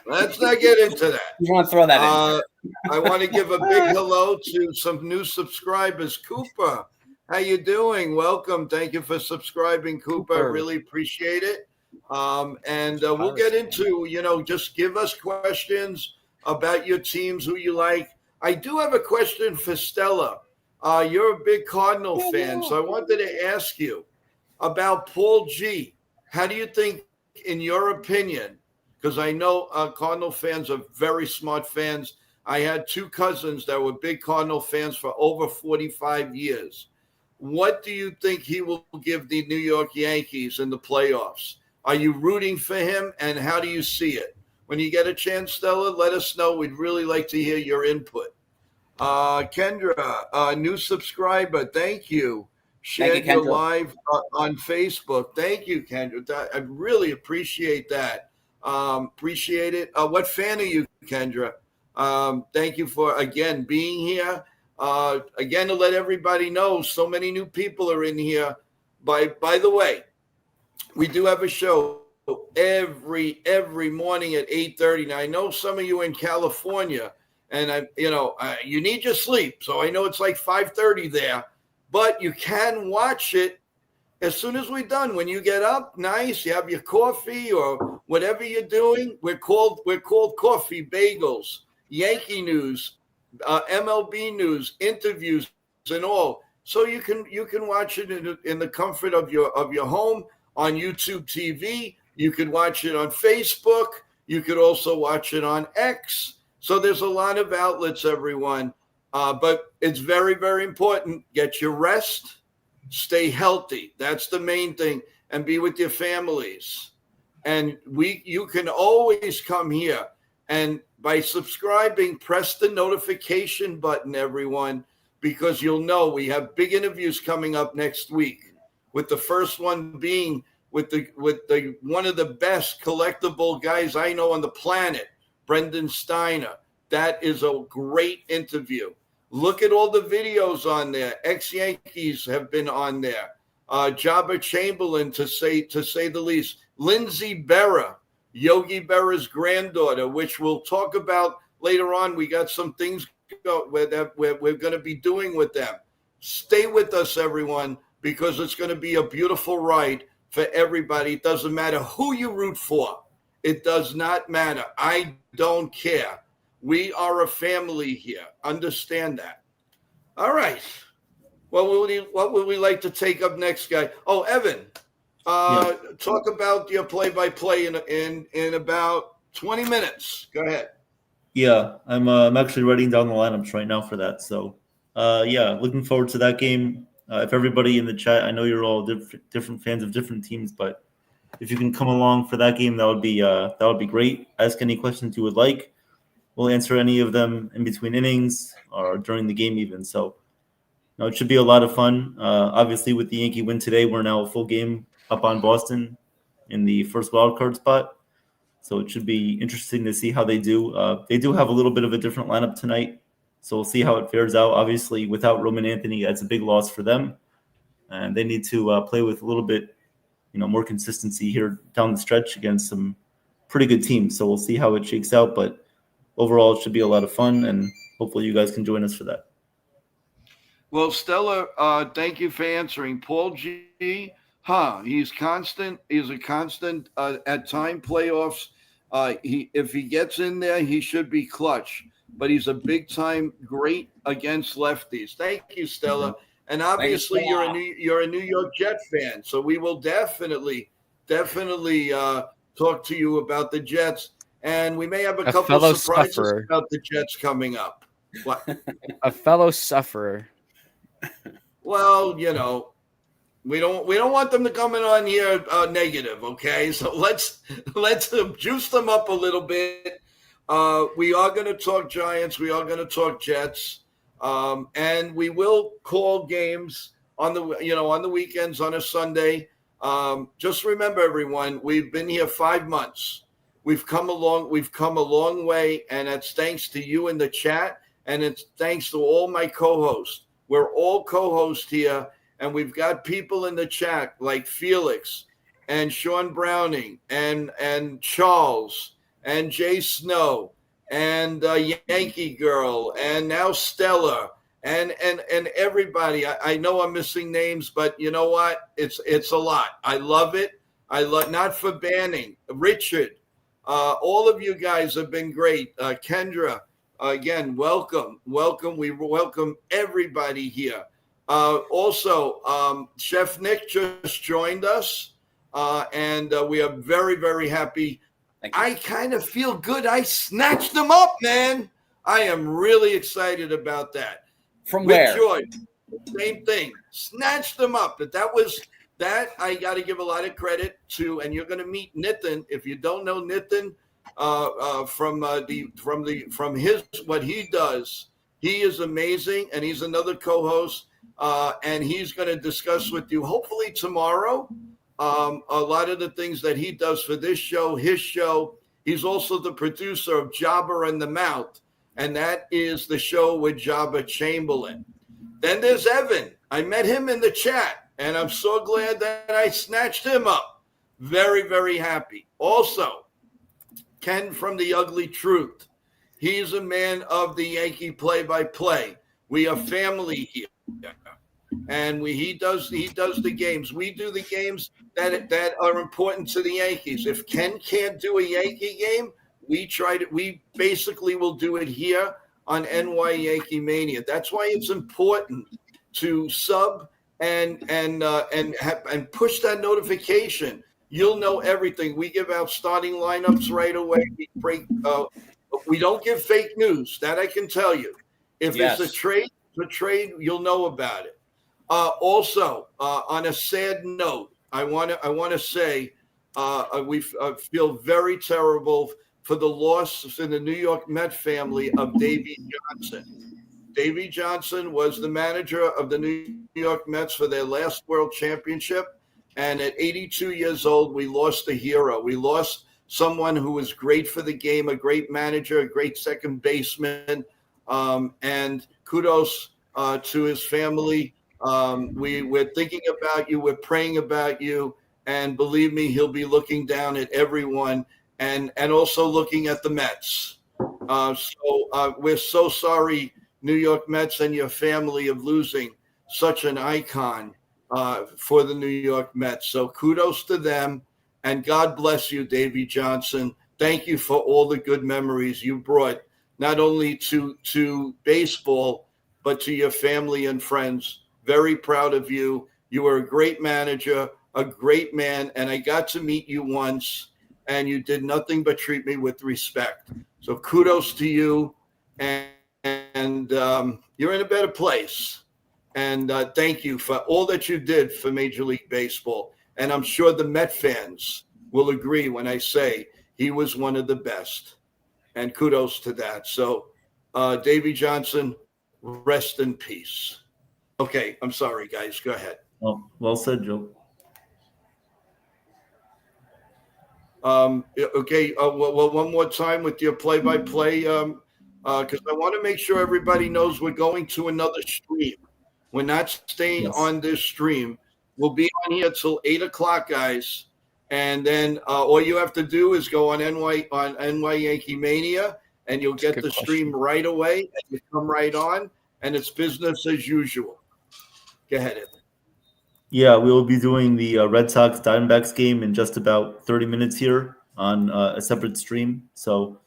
Let's not get into that. You want to throw that in? I want to give a big hello to some new subscribers. Cooper, how you doing? Welcome. Thank you for subscribing, Cooper. Cooper. Really appreciate it. We'll get into, just give us questions about your teams, who you like. I do have a question for Stella. You're a big Cardinal fan, so I wanted to ask you about Paul G. How do you think, in your opinion, because I know Cardinal fans are very smart fans. I had 2 cousins that were big Cardinal fans for over 45 years. What do you think he will give the New York Yankees in the playoffs? Are you rooting for him, and how do you see it? When you get a chance, Stella, let us know. We'd really like to hear your input. Kendra, new subscriber, thank you. Shared your live on Facebook. Thank you, Kendra. I really appreciate that. Appreciate it. What fan are you, Kendra? Thank you for, again, being here. Again, to let everybody know, so many new people are in here. By the way, we do have a show every morning at 8:30. Now, I know some of you in California, and you need your sleep. So I know it's like 5:30 there, but you can watch it as soon as we're done. When you get up, nice, you have your coffee or whatever you're doing. We're called Coffee Bagels, Yankee news, MLB news, interviews, and all. So you can watch it in the comfort of your home on YouTube TV. You could watch it on Facebook. You could also watch it on X. So there's a lot of outlets, everyone. But it's very, very important. Get your rest, stay healthy. That's the main thing, and be with your families. And you can always come here, and by subscribing, press the notification button, everyone, because you'll know we have big interviews coming up next week, with the first one being with the one of the best collectible guys I know on the planet, Brendan Steiner. That is a great interview. Look at all the videos on there. Ex-Yankees have been on there. Jabba Chamberlain, to say the least. Lindsay Berra, Yogi Berra's granddaughter, which we'll talk about later on. We got some things we're going to be doing with them. Stay with us, everyone, because it's going to be a beautiful ride for everybody. It doesn't matter who you root for. It does not matter. I don't care. We are a family here. Understand that. All right. What would we like to take up next, guy? Oh, Evan, talk about your play-by-play in about 20 minutes. Go ahead. Yeah, I'm actually writing down the lineups right now for that. So, looking forward to that game. If everybody in the chat, I know you're all different fans of different teams, but if you can come along for that game, that would be great. Ask any questions you would like. We'll answer any of them in between innings or during the game even. So, it should be a lot of fun. Obviously, with the Yankee win today, we're now a full game up on Boston in the first wild card spot. So it should be interesting to see how they do. They do have a little bit of a different lineup tonight, so we'll see how it fares out. Obviously, without Roman Anthony, that's a big loss for them, and they need to play with a little bit, more consistency here down the stretch against some pretty good teams. So we'll see how it shakes out, but overall, it should be a lot of fun, and hopefully you guys can join us for that. Well, Stella, thank you for answering. Paul G, he's constant. He's a constant at time playoffs. If he gets in there, he should be clutch. But he's a big time great against lefties. Thank you, Stella. And obviously, you're a New York Jet fan, so we will definitely talk to you about the Jets, and we may have a couple of surprises about the Jets coming up. What? A fellow sufferer. Well, we don't want them to come in on here negative, okay? So let's juice them up a little bit. We are going to talk Giants. We are going to talk Jets, and we will call games on the weekends on a Sunday. Just remember, everyone, we've been here 5 months. We've come a long way, and it's thanks to you in the chat, and it's thanks to all my co-hosts. We're all co-hosts here, and we've got people in the chat like Felix and Sean Browning and Charles and Jay Snow and Yankee Girl and now Stella and everybody. I know I'm missing names, but you know what? It's a lot. I love it. I love, not for banning. Richard, all of you guys have been great. Kendra. Again, welcome. We welcome everybody here. Also, Chef Nick just joined us, and we are very, very happy. I kind of feel good. I snatched them up, man. I am really excited about that. From where? Joy, same thing. Snatched them up. That I got to give a lot of credit to, and you're going to meet Nitin. If you don't know Nitin, from his what he does, he is amazing, and he's another co-host, and he's going to discuss with you hopefully tomorrow a lot of the things that he does for this show, his show. He's also the producer of Jabba and the Mouth, and that is the show with Jabba Chamberlain. Then there's Evan. I met him in the chat, and I'm so glad that I snatched him up. Very, very happy. Also, Ken from The Ugly Truth. He's a man of the Yankee play-by-play. We are family here, and he does the games. We do the games that are important to the Yankees. If Ken can't do a Yankee game, we basically will do it here on NY Yankee Mania. That's why it's important to sub and push that notification. You'll know everything. We give out starting lineups right away. We don't give fake news. That I can tell you. If Yes. it's a trade, you'll know about it. Also, on a sad note, I want to say we feel very terrible for the loss in the New York Met family of Davey Johnson. Davey Johnson was the manager of the New York Mets for their last World Championship. And at 82 years old, we lost a hero. We lost someone who was great for the game, a great manager, a great second baseman. And kudos to his family. We're thinking about you. We're praying about you. And believe me, he'll be looking down at everyone and also looking at the Mets. So we're so sorry, New York Mets and your family, of losing such an icon for the New York Mets. So kudos to them, and God bless you, Davey Johnson. Thank you for all the good memories you brought, not only to baseball, but to your family and friends. Very proud of you. You were a great manager, a great man, and I got to meet you once, and you did nothing but treat me with respect. So kudos to you, and you're in a better place. And thank you for all that you did for Major League Baseball. And I'm sure the Met fans will agree when I say he was one of the best. And kudos to that. So, Davey Johnson, rest in peace. Okay, I'm sorry, guys. Go ahead. Oh, well said, Joe. Okay, well, one more time with your play-by-play, because I want to make sure everybody knows we're going to another stream. We're not staying on this stream. We'll be on here till 8 o'clock, guys. And then all you have to do is go on NY Yankee Mania, and you'll get the stream right away. And you come right on, and it's business as usual. Go ahead, Evan. Yeah, we will be doing the Red Sox Diamondbacks game in just about 30 minutes here on a separate stream. So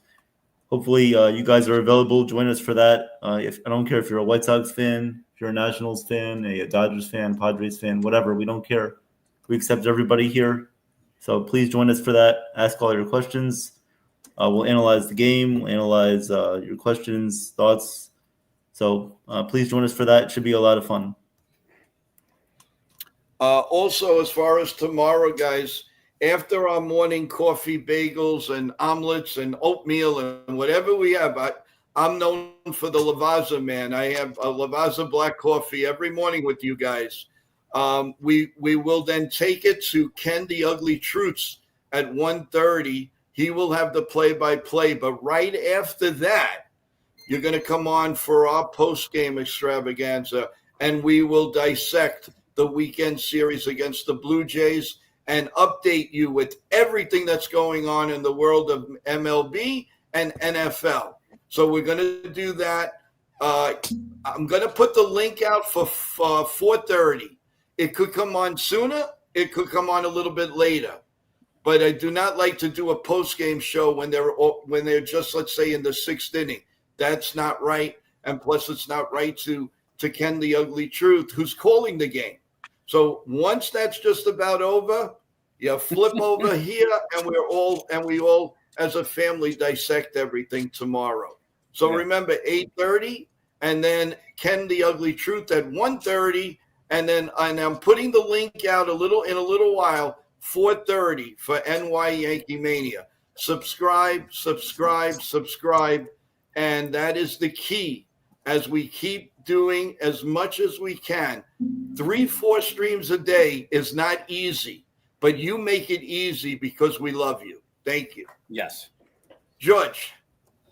hopefully you guys are available. Join us for that. If I don't care if you're a White Sox fan, if you're a Nationals fan, a Dodgers fan, Padres fan, whatever, we don't care. We accept everybody here. So please join us for that. Ask all your questions. We'll analyze the game. We'll analyze your questions, thoughts. So please join us for that. It should be a lot of fun. Also, as far as tomorrow, guys, after our morning coffee, bagels, and omelets and oatmeal and whatever we have, I'm known for the Lavazza, man. I have a Lavazza black coffee every morning with you guys. We will then take it to Ken the Ugly Truths at 1:30. He will have the play-by-play. But right after that, you're going to come on for our post-game extravaganza, and we will dissect the weekend series against the Blue Jays and update you with everything that's going on in the world of MLB and NFL. So we're going to do that. I'm going to put the link out for 4:30. It could come on sooner. It could come on a little bit later. But I do not like to do a post-game show when they're just, let's say, in the sixth inning. That's not right. And plus, it's not right to Ken the Ugly Truth, who's calling the game. So once that's just about over, you flip over here, and we all as a family dissect everything tomorrow. So remember, 8:30, and then Ken the Ugly Truth at 1:30, and I'm putting the link out in a little while, 4:30 for NY Yankee Mania. Subscribe, and that is the key as we keep doing as much as we can. 3-4 streams a day is not easy, but you make it easy because we love you. Thank you. Yes. George,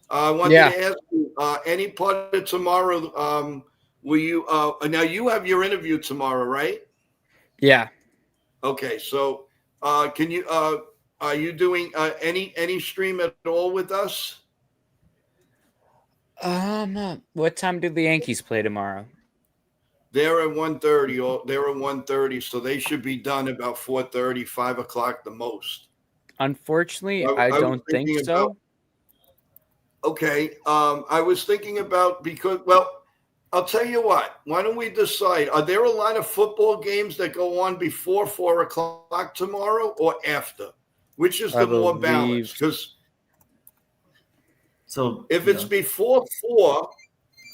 I wanted to ask you, any part of tomorrow, will you now you have your interview tomorrow, right? Yeah. Okay, so can you are you doing any stream at all with us? What time do the Yankees play tomorrow? They're at 1:30. They're at 1:30, so they should be done about 4:30, 5 o'clock the most. Unfortunately, I don't think so. Okay, I was thinking about I'll tell you what. Why don't we decide? Are there a lot of football games that go on before 4 o'clock tomorrow or after? Which is the more balanced? Because if it's before 4,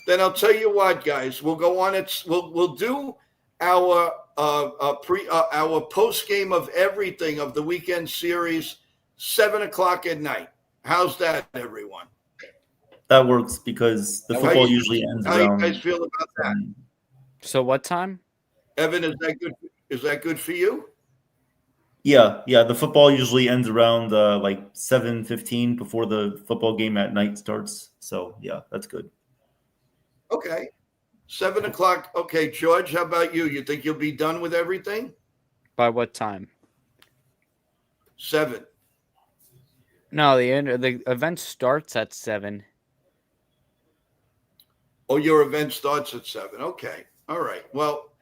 Then I'll tell you what, guys. We'll go on. We'll do our our post game of everything of the weekend series 7:00 at night. How's that, everyone? That works because the football usually ends How you around. guys feel about that? So what time? Evan, is that good? Is that good for you? Yeah. The football usually ends around like 7:15 before the football game at night starts. So yeah, that's good. Okay. 7:00. Okay, George, how about you? You think you'll be done with everything? By what time? 7. No, the event starts at 7. Oh, your event starts at 7. Okay. All right. Well,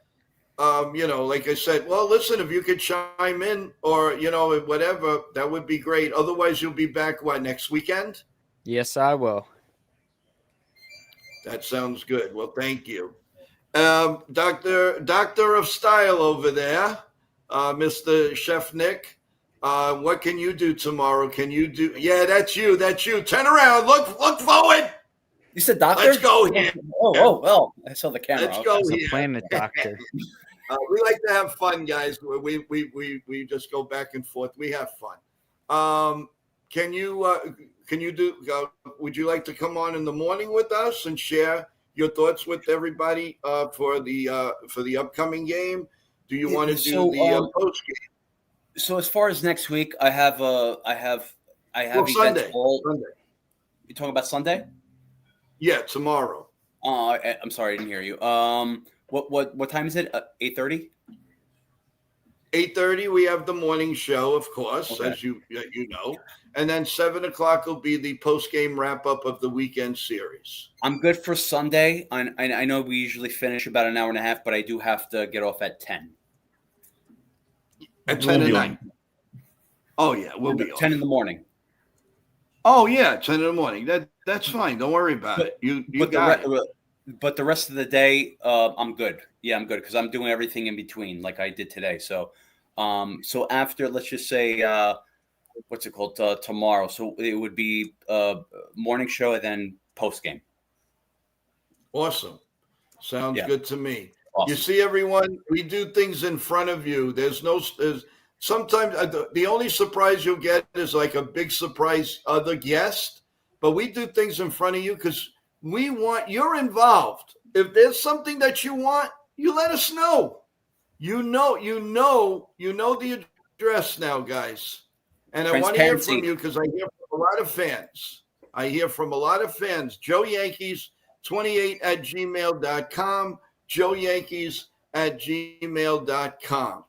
like I said, well, listen, if you could chime in or, whatever, that would be great. Otherwise, you'll be back, next weekend? Yes, I will. That sounds good. Well, thank you. Doctor of Style over there, Mr. Chef Nick, what can you do tomorrow? Can you do? Yeah, that's you. That's you. Turn around. Look forward. You said doctor? Let's go here. Oh, I saw the camera. Let's go As a here. planet doctor. We like to have fun, guys. We just go back and forth. We have fun. Can you do? Would you like to come on in the morning with us and share your thoughts with everybody for the upcoming game? Do you want to do the post game? So as far as next week, I have events Sunday. Sunday. You talking about Sunday? Yeah, tomorrow. I'm sorry, I didn't hear you. What time is it? 8:30. 8:30. We have the morning show, of course, Okay. as you know, and then 7:00 will be the post game wrap up of the weekend series. I'm good for Sunday. I know we usually finish about an hour and a half, but I do have to get off at 10. At We'll 10 at be night. Oh yeah, we'll be 10 in off. the morning. Oh yeah, 10 in the morning. That's fine. Don't worry about it. You got it. But the rest of the day, I'm good. Yeah, I'm good because I'm doing everything in between, like I did today. So after, let's just say, what's it called, tomorrow. So it would be morning show and then post game. Awesome. Sounds good to me. Awesome. You see, everyone, we do things in front of you. There's sometimes the only surprise you'll get is like a big surprise other guest, but we do things in front of you because we want you're involved. If there's something that you want, you let us know. You know the address now, guys. And I want to hear from you because I hear from a lot of fans. Joe Yankees 28 at gmail.com. Joe Yankees at gmail.com.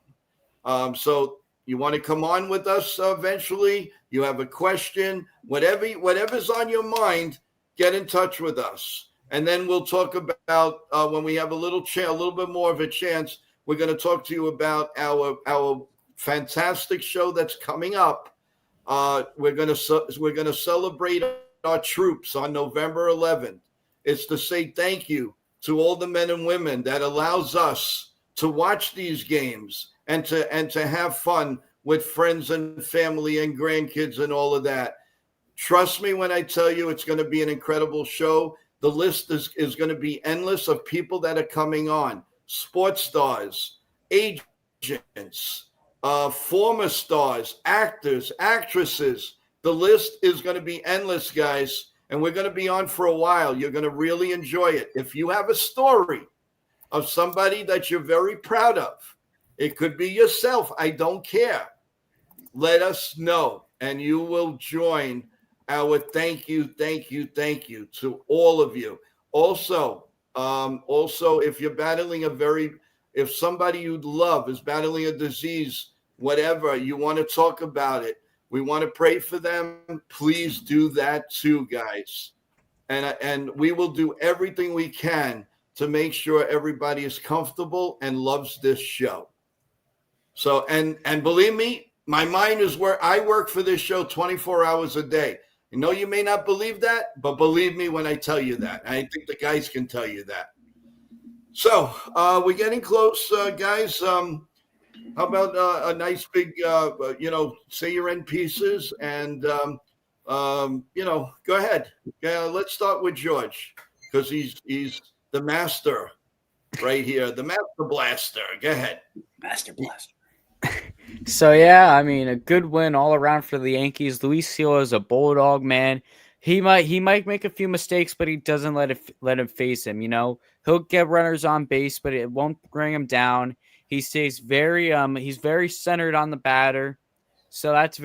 So you want to come on with us eventually? You have a question, whatever's on your mind, get in touch with us. And then we'll talk about when we have a little bit more of a chance. We're going to talk to you about our fantastic show that's coming up. We're going to celebrate our troops on November 11th. It's to say thank you to all the men and women that allows us to watch these games and to have fun with friends and family and grandkids and all of that. Trust me when I tell you it's going to be an incredible show. The list is going to be endless of people that are coming on. Sports stars, agents, former stars, actors, actresses. The list is going to be endless, guys, and we're going to be on for a while. You're going to really enjoy it. If you have a story of somebody that you're very proud of, it could be yourself. I don't care. Let us know, and you will join our thank you to all of you. Also, if you're battling if somebody you love is battling a disease, whatever, you want to talk about it, we want to pray for them, please do that too, guys. And we will do everything we can to make sure everybody is comfortable and loves this show. So, and believe me, my mind is where I work for this show 24 hours a day. I know you may not believe that, but believe me when I tell you that. I think the guys can tell you that. So we're getting close, guys. How about a nice big, say your end pieces and, go ahead. Let's start with George. because he's the master right here, the master blaster. Go ahead. Master Blaster. So yeah, I mean, a good win all around for the Yankees. Luis Seal is a bulldog, man. He might make a few mistakes, but he doesn't let him face him. You know, he'll get runners on base, but it won't bring him down. He stays he's very centered on the batter, so that's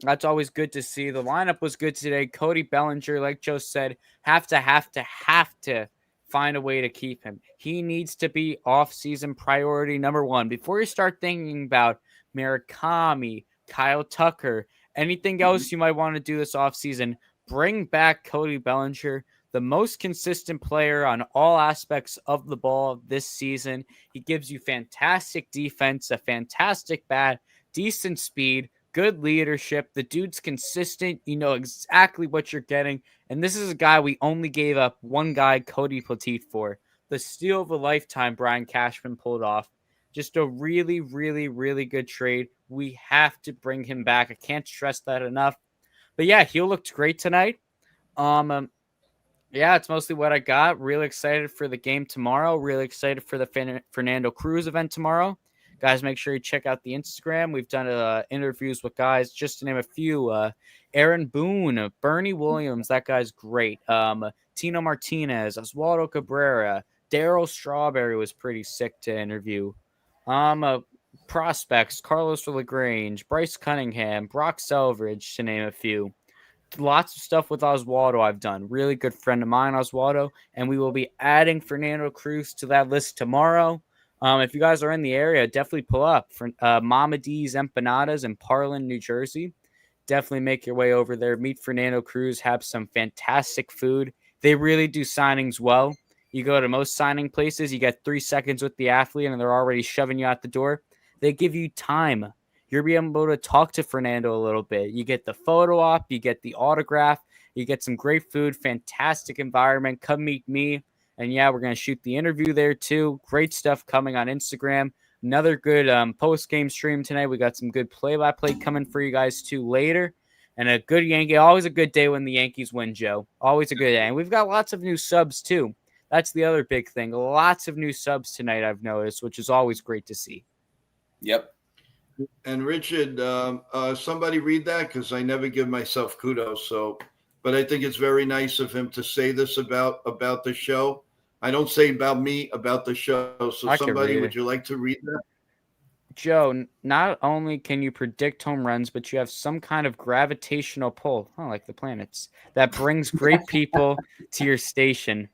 that's always good to see. The lineup was good today. Cody Bellinger, like Joe said, have to find a way to keep him. He needs to be off-season priority number one before you start thinking about Murakami, Kyle Tucker, anything else you might want to do this offseason. Bring back Cody Bellinger, the most consistent player on all aspects of the ball this season. He gives you fantastic defense, a fantastic bat, decent speed, good leadership. The dude's consistent. You know exactly what you're getting. And this is a guy we only gave up one guy, Cody Petit, for. The steal of a lifetime Brian Cashman pulled off. Just a really, really, really good trade. We have to bring him back. I can't stress that enough. But yeah, he looked great tonight. Yeah, it's mostly what I got. Really excited for the game tomorrow. Really excited for the Fernando Cruz event tomorrow. Guys, make sure you check out the Instagram. We've done interviews with guys, just to name a few. Aaron Boone, Bernie Williams, that guy's great. Tino Martinez, Oswaldo Cabrera, Daryl Strawberry was pretty sick to interview. Prospects, Carlos LaGrange, Bryce Cunningham, Brock Selvage, to name a few. Lots of stuff with Oswaldo I've done. Really good friend of mine, Oswaldo, and we will be adding Fernando Cruz to that list tomorrow. If you guys are in the area, definitely pull up for Mama D's Empanadas in Parlin, New Jersey. Definitely make your way over there. Meet Fernando Cruz. Have some fantastic food. They really do signings well. You go to most signing places, you get 3 seconds with the athlete, and they're already shoving you out the door. They give you time. You'll be able to talk to Fernando a little bit. You get the photo op, you get the autograph, you get some great food, fantastic environment. Come meet me. And yeah, we're going to shoot the interview there too. Great stuff coming on Instagram. Another good post-game stream tonight. We got some good play-by-play coming for you guys too later. And a good Yankee. Always a good day when the Yankees win, Joe. Always a good day. And we've got lots of new subs too. That's the other big thing. Lots of new subs tonight, I've noticed, which is always great to see. Yep. And Richard, somebody read that, because I never give myself kudos. So, but I think it's very nice of him to say this about the show. I don't say about me, about the show. So somebody, would you like to read that? Joe, not only can you predict home runs, but you have some kind of gravitational pull, like the planets, that brings great people to your station.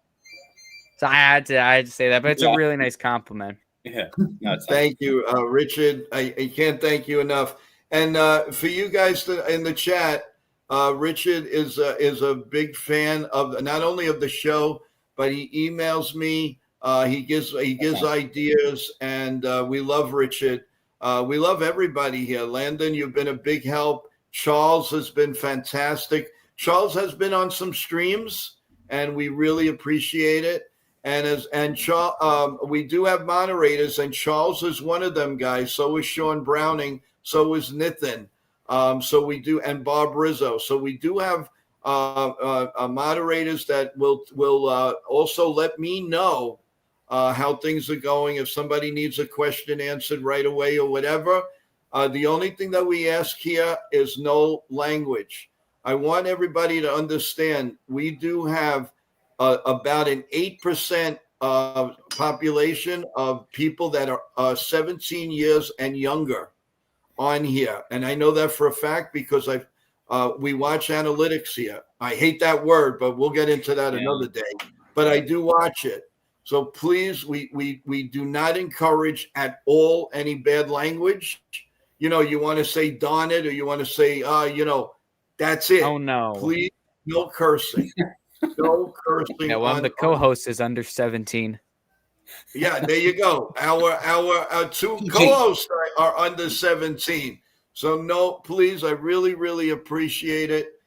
So I had to say that, but it's a really nice compliment. Yeah. No, thank you, Richard. I can't thank you enough. And for you guys in the chat, Richard is a big fan of not only of the show, but he emails me. He gives ideas, and we love Richard. We love everybody here. Landon, you've been a big help. Charles has been fantastic. Charles has been on some streams, and we really appreciate it. And Charles, we do have moderators, and Charles is one of them guys. So is Sean Browning. So is Nathan. So we do, and Bob Rizzo. So we do have moderators that will also let me know how things are going. If somebody needs a question answered right away or whatever, the only thing that we ask here is no language. I want everybody to understand we do have about an 8% population of people that are 17 years and younger on here. And I know that for a fact because we watch analytics here. I hate that word, but we'll get into that another day. But I do watch it. So please, we do not encourage at all any bad language. You know, you want to say darn it, or you want to say, that's it. Oh, no. Please, no cursing. No cursing. Yeah, one of the co-hosts is under 17. Yeah, there you go. Our two co-hosts are under 17. So no, please, I really, really appreciate it.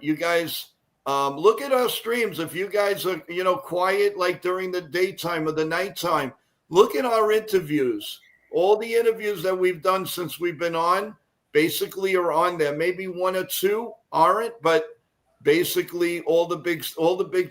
You guys, look at our streams. If you guys are, quiet like during the daytime or the nighttime, look at our interviews. All the interviews that we've done since we've been on basically are on there. Maybe one or two aren't, but Basically, all the big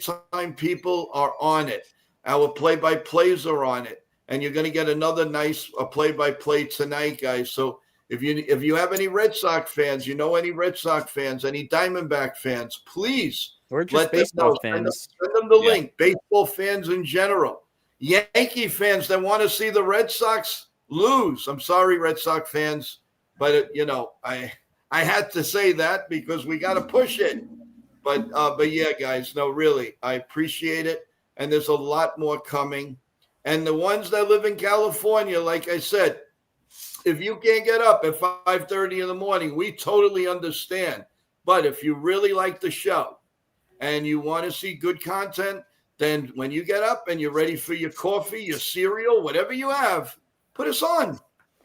time people are on it. Our play-by-plays are on it, and you're going to get another nice play-by-play tonight, guys. So if you have any Red Sox fans, any Red Sox fans, any Diamondback fans, please We're just let them baseball know. fans. Send them the link. Baseball fans in general, Yankee fans that want to see the Red Sox lose. I'm sorry, Red Sox fans, but I had to say that because we got to push it. But yeah, guys, no, really, I appreciate it. And there's a lot more coming. And the ones that live in California, like I said, if you can't get up at 5:30 in the morning, we totally understand. But if you really like the show and you want to see good content, then when you get up and you're ready for your coffee, your cereal, whatever you have, put us on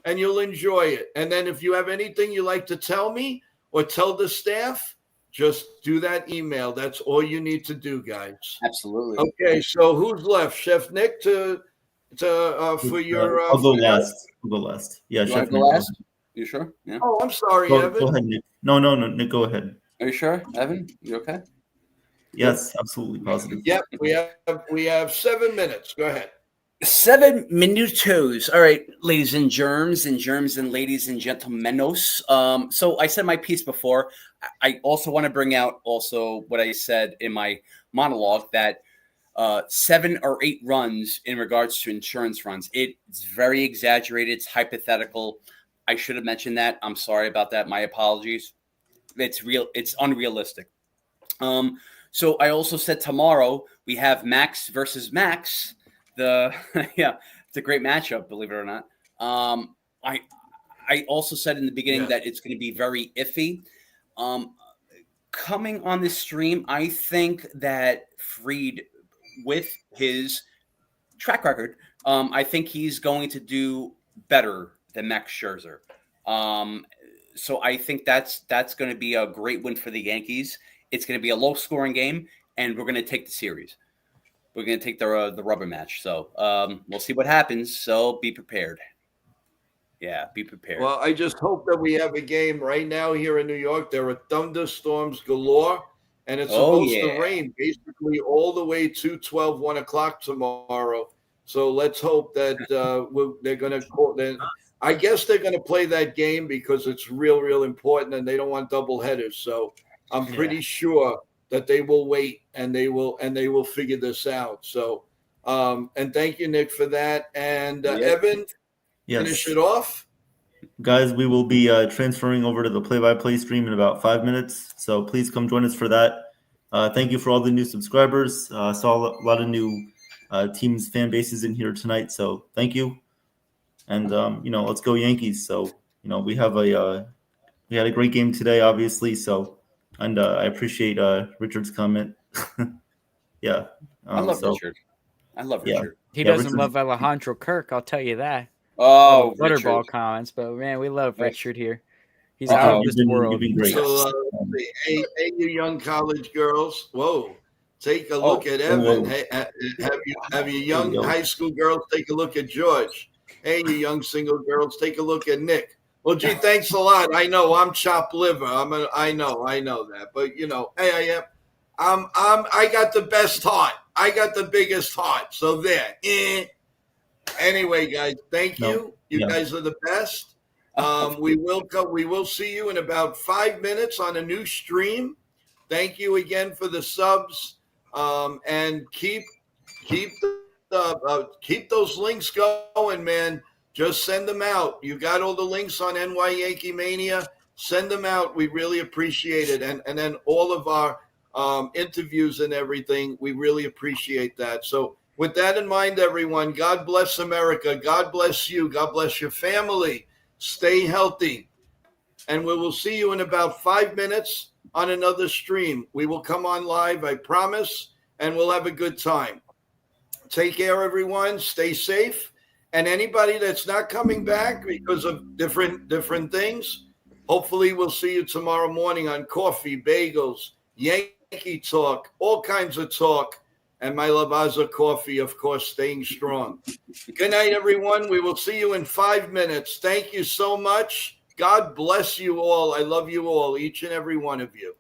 and you'll enjoy it. And then if you have anything you like to tell me or tell the staff, just do that email. That's all you need to do, guys. Absolutely. Okay, so who's left? Chef Nick for your. I'll go last. I'll go last. Yeah, You Chef want to Nick. go last? You sure? Yeah. Oh, I'm sorry, Go Evan. ahead, Nick. No, Nick, go ahead. Are you sure, Evan? You okay? Yes, absolutely positive. Yep, we have 7 minutes. Go ahead. 7 minutos. All right, ladies and germs and ladies and gentlemenos. So I said my piece before. I also want to bring out also what I said in my monologue that 7 or 8 runs in regards to insurance runs. It's very exaggerated. It's hypothetical. I should have mentioned that. I'm sorry about that. My apologies. It's real. It's unrealistic. So I also said tomorrow we have Max versus Max. It's a great matchup, believe it or not. I also said in the beginning that it's going to be very iffy. Coming on this stream, I think that Fried, with his track record, I think he's going to do better than Max Scherzer. So I think that's going to be a great win for the Yankees. It's going to be a low-scoring game, and we're going to take the series. We're going to take the rubber match. So we'll see what happens. So be prepared. Yeah, be prepared. Well, I just hope that we have a game right now here in New York. There are thunderstorms galore, and it's supposed to rain basically all the way to 1 o'clock tomorrow. So let's hope that they're going to call. I guess they're going to play that game because it's real important, and they don't want double headers. So I'm pretty sure that they will wait and they will figure this out. So, and thank you, Nick, for that. And Evan, finish it off. Guys, we will be transferring over to the play-by-play stream in about 5 minutes. So please come join us for that. Thank you for all the new subscribers. Saw a lot of new teams, fan bases in here tonight. So thank you. And, let's go Yankees. So, we had a great game today, obviously. So, and I appreciate Richard's comment. Yeah. I love Richard. Richard. He doesn't love Alejandro Kirk, I'll tell you that. Oh, Butterball comments, but man, we love Richard here. He's out of this world. So, hey, you young college girls. Whoa. Take a look at Evan. Hey, have you young high school girls take a look at George? Hey, you young single girls, take a look at Nick. Well, gee, thanks a lot. I know I'm chopped liver. I know that. But hey, I got the best heart. I got the biggest heart. So there. Anyway, guys, thank you. You guys are the best. We will see you in about 5 minutes on a new stream. Thank you again for the subs. And keep those links going, man. Just send them out. You got all the links on NY Yankee Mania. Send them out. We really appreciate it. And then all of our interviews and everything, we really appreciate that. So with that in mind, everyone, God bless America. God bless you. God bless your family. Stay healthy. And we will see you in about 5 minutes on another stream. We will come on live, I promise, and we'll have a good time. Take care, everyone. Stay safe. And anybody that's not coming back because of different things, hopefully we'll see you tomorrow morning on coffee, bagels, Yankee talk, all kinds of talk, and my Lavazza coffee, of course, staying strong. Good night, everyone. We will see you in 5 minutes. Thank you so much. God bless you all. I love you all, each and every one of you.